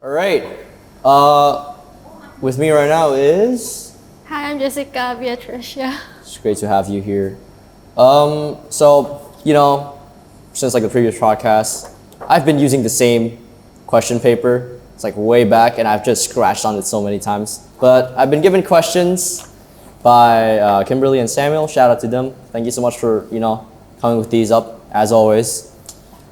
All right. With me right now is. Hi, I'm Jessica Beatricia. It's great to have you here. Since like the previous podcast, I've been using the same question paper. It's like way back, and I've just scratched on it so many times. But I've been given questions by Kimberly and Samuel. Shout out to them. Thank you so much for coming with these up as always.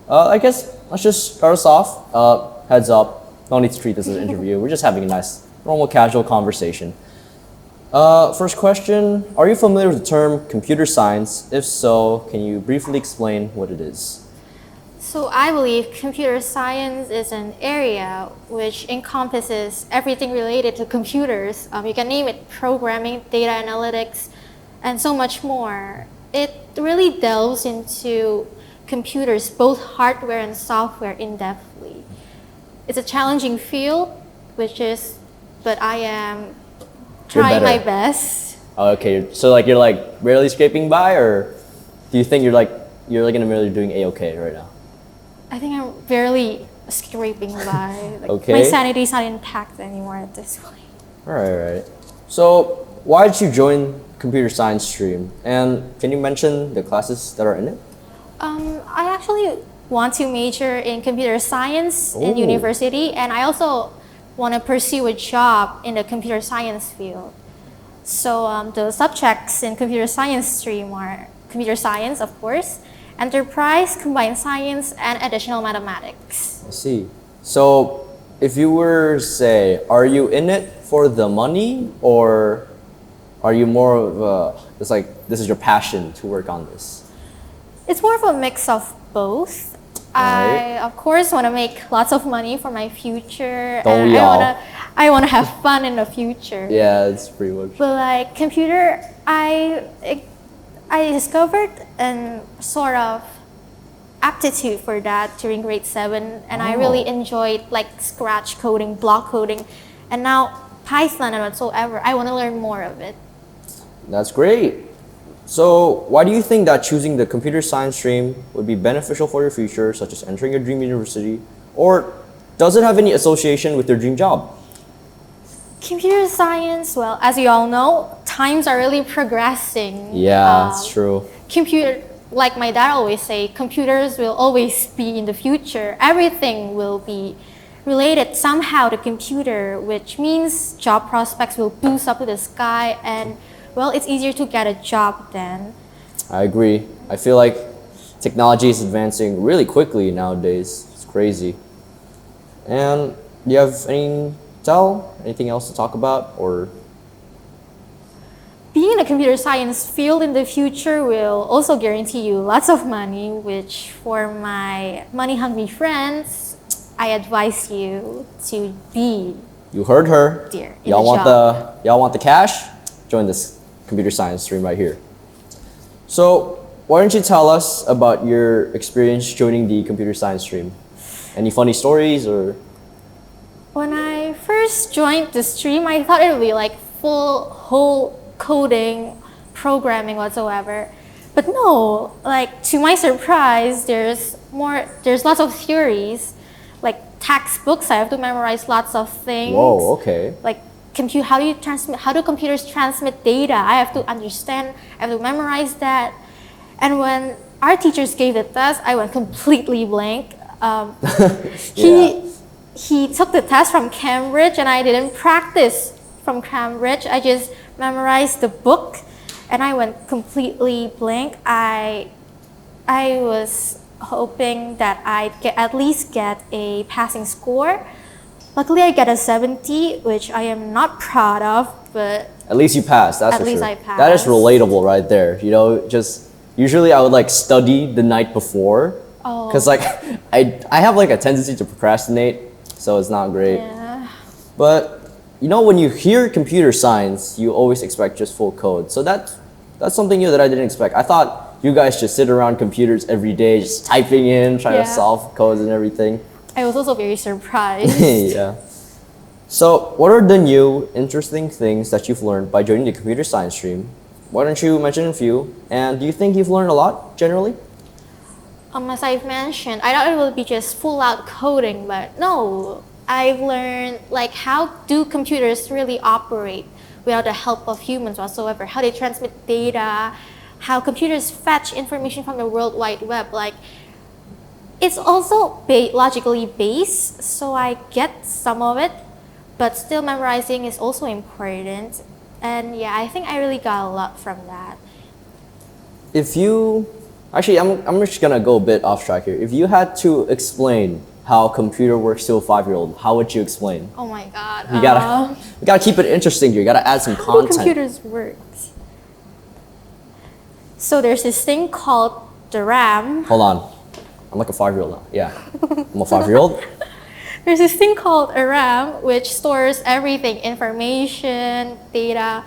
I guess let's just start us off. Heads up. No need to treat this as an interview. We're just having a nice, normal, casual conversation. First question, are you familiar with the term computer science? If so, can you briefly explain what it is? So I believe computer science is an area which encompasses everything related to computers. You can name it programming, data analytics, and so much more. It really delves into computers, both hardware and software, in-depthly. It's a challenging field, but I am trying my best. Oh, okay, so like you're like barely scraping by, or do you think you're gonna barely doing A-okay right now? I think I'm barely scraping by. Okay. My sanity's not intact anymore at this point. All right. So why did you join computer science stream? And can you mention the classes that are in it? I actually want to major in computer science in Ooh. university, and I also want to pursue a job in the computer science field. So the subjects in computer science stream are computer science, of course, enterprise, combined science, and additional mathematics. I see. So if you were to say, are you in it for the money, or are you more of it's like this is your passion to work on this? It's more of a mix of both. Right. I, of course, want to make lots of money for my future. Don't and we all? I want to have fun in the future. Yeah, it's pretty much. But like computer, I discovered a sort of aptitude for that during grade 7, and I really enjoyed like scratch coding, block coding, and now Python and whatsoever. I want to learn more of it. That's great. So why do you think that choosing the computer science stream would be beneficial for your future, such as entering your dream university, or does it have any association with your dream job? Computer science, well, as you all know, times are really progressing. Yeah, that's true. Like my dad always say, computers will always be in the future. Everything will be related somehow to computer, which means job prospects will boost up to the sky, and well, it's easier to get a job then. I agree. I feel like technology is advancing really quickly nowadays. It's crazy. And do you have anything else to talk about, or? Being in the computer science field in the future will also guarantee you lots of money, which for my money-hungry friends, I advise you to be. You heard her. Dear, Y'all want the cash? Join this computer science stream right here. So why don't you tell us about your experience joining the computer science stream? Any funny stories or? When I first joined the stream, I thought it would be like whole coding, programming whatsoever. But no, like to my surprise, there's lots of theories, like textbooks. I have to memorize lots of things. Whoa, okay. Like how do computers transmit data? I have to understand, I have to memorize that. And when our teachers gave the test, I went completely blank. He took the test from Cambridge, and I didn't practice from Cambridge. I just memorized the book, and I went completely blank. I was hoping that I'd at least get a passing score. Luckily, I got a 70, which I am not proud of, but at least you passed. That's for sure. At least I passed. That is relatable right there. Just usually I would like study the night before, because like I have like a tendency to procrastinate, so it's not great. Yeah. But when you hear computer science, you always expect just full code. So that's something new that I didn't expect. I thought you guys just sit around computers every day, just typing in, trying to solve codes and everything. I was also very surprised. Yeah. So what are the new interesting things that you've learned by joining the computer science stream? Why don't you mention a few? And do you think you've learned a lot generally? As I've mentioned, I thought it would be just full out coding, but no. I've learned like how do computers really operate without the help of humans whatsoever, how they transmit data, how computers fetch information from the World Wide Web. Like, it's also logically based, so I get some of it, but still memorizing is also important. And yeah, I think I really got a lot from that. If you, actually, I'm just gonna go a bit off track here. If you had to explain how computer works to a 5-year-old, how would you explain? Oh my god. You gotta keep it interesting here. You gotta add some How do content. computers work? So there's this thing called the RAM. Hold on. I'm like a 5-year-old now. Yeah. I'm a 5-year-old. There's this thing called a RAM, which stores everything, information, data,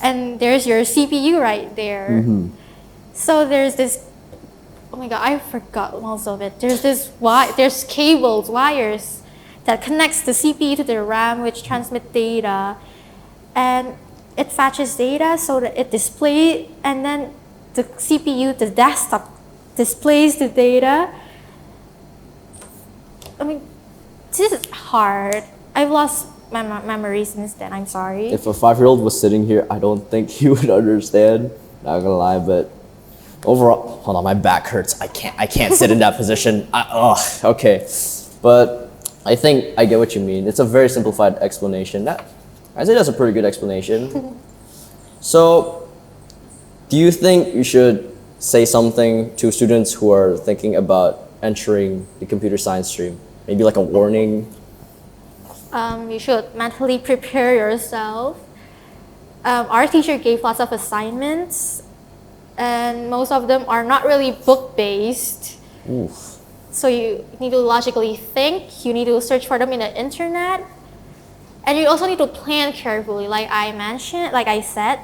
and there's your CPU right there. Mm-hmm. So there's this, oh my god, I forgot most of it. There's cables, wires that connects the CPU to the RAM, which transmit data, and it fetches data so that it displays, and then the CPU, the desktop, displays the data. I mean, this is hard. I've lost my memory since then, I'm sorry. If a 5-year-old was sitting here, I don't think he would understand. Not gonna lie, but overall, hold on, my back hurts. I can't sit in that position. Okay. But I think I get what you mean. It's a very simplified explanation. I say that's a pretty good explanation. So, do you think you should say something to students who are thinking about entering the computer science stream? Maybe like a warning? You should mentally prepare yourself. Our teacher gave lots of assignments, and most of them are not really book-based. Oof. So you need to logically think, you need to search for them in the internet, and you also need to plan carefully. Like I said,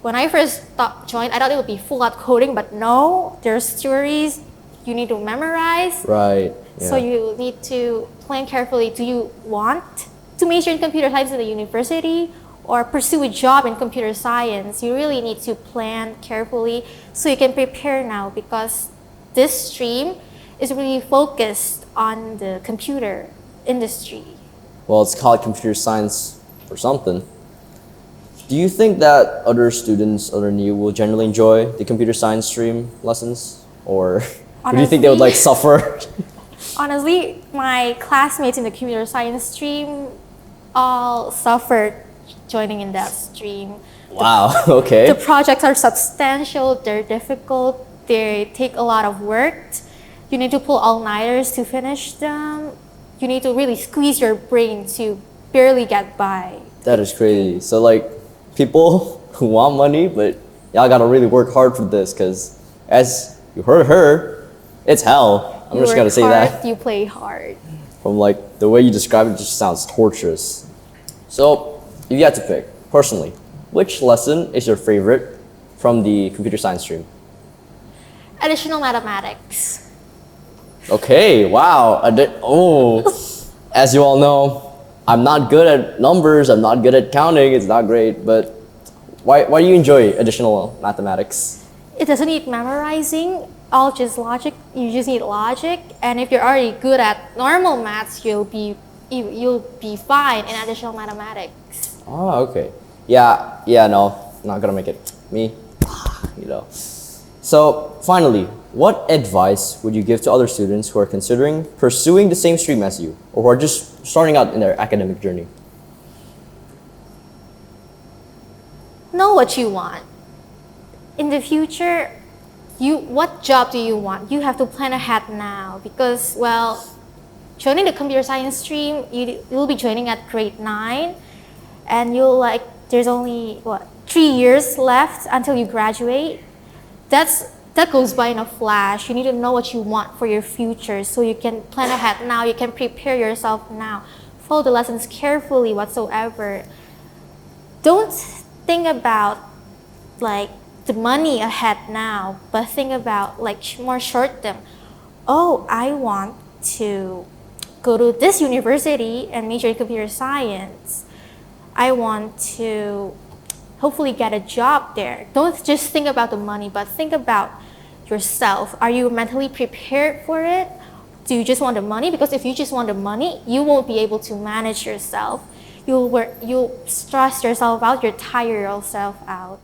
when I first joined, I thought it would be full-out coding, but no, there's theories you need to memorize. Right. Yeah. So you need to plan carefully. Do you want to major in computer science in the university or pursue a job in computer science? You really need to plan carefully so you can prepare now, because this stream is really focused on the computer industry. Well, it's called computer science or something. Do you think that other students other than you will generally enjoy the computer science stream lessons? Or do you think they would like suffer? Honestly, my classmates in the computer science stream all suffered joining in that stream. Wow, okay. The projects are substantial, they're difficult, they take a lot of work. You need to pull all-nighters to finish them. You need to really squeeze your brain to barely get by. That is crazy. So like, people who want money, but y'all gotta really work hard for this, because as you heard her, it's hell. I'm just gonna say that. You play hard. From like the way you describe it, just sounds torturous. So if you had to pick, personally, which lesson is your favorite from the computer science stream? Additional mathematics. Okay, wow. As you all know, I'm not good at numbers, I'm not good at counting, it's not great, but why do you enjoy additional mathematics? It doesn't need memorizing, all just logic. You just need logic, and if you're already good at normal maths, you'll be fine in additional mathematics. Oh, okay. Yeah, no, not gonna make it. Me, you know. So finally, what advice would you give to other students who are considering pursuing the same stream as you, or who are just starting out in their academic journey? Know what you want. In the future, what job do you want? You have to plan ahead now, because, well, joining the computer science stream, you'll be joining at grade 9, and there's only 3 years left until you graduate. That goes by in a flash. You need to know what you want for your future so you can plan ahead now. You can prepare yourself now. Follow the lessons carefully whatsoever. Don't think about the money ahead now, but think about more short term. Oh, I want to go to this university and major in computer science. I want to hopefully get a job there. Don't just think about the money, but think about yourself? Are you mentally prepared for it? Do you just want the money? Because if you just want the money, you won't be able to manage yourself. You'll stress yourself out, you'll tire yourself out.